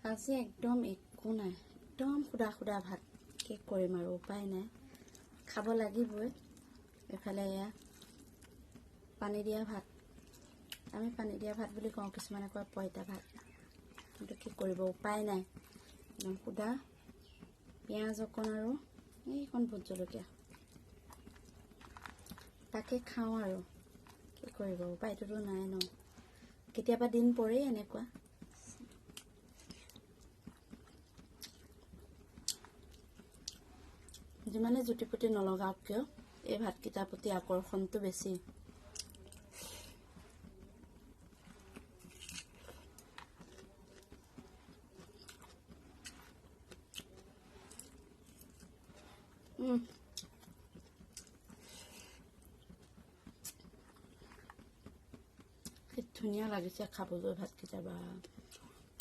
আজি একদম একো নাই, একদম সুদা সুদা ভাত। কি কৰিম আৰু উপায় নাই, খাব লাগিবই। এফালে এয়া পানী দিয়া ভাত, আমি পানী দিয়া ভাত বুলি কওঁ, কিছুমানে কয় পঁইতা ভাত। কিন্তু কি কৰিব, উপায় নাই। একদম সুদা পিঁয়াজ অকণ আৰু এইকণ ভোট জলকীয়া, তাকে খাওঁ আৰু কি কৰিব, উপায়টোতো নাই ন। কেতিয়াবা দিন পৰেই এনেকুৱা। যিমানে জুতি পুতি নলগাওক কিয়, এই ভাতকেইটাৰ প্ৰতি আকৰ্ষণটো বেছি। কি ধুনীয়া লাগিছে খাবলৈ ভাতকেইটা বা।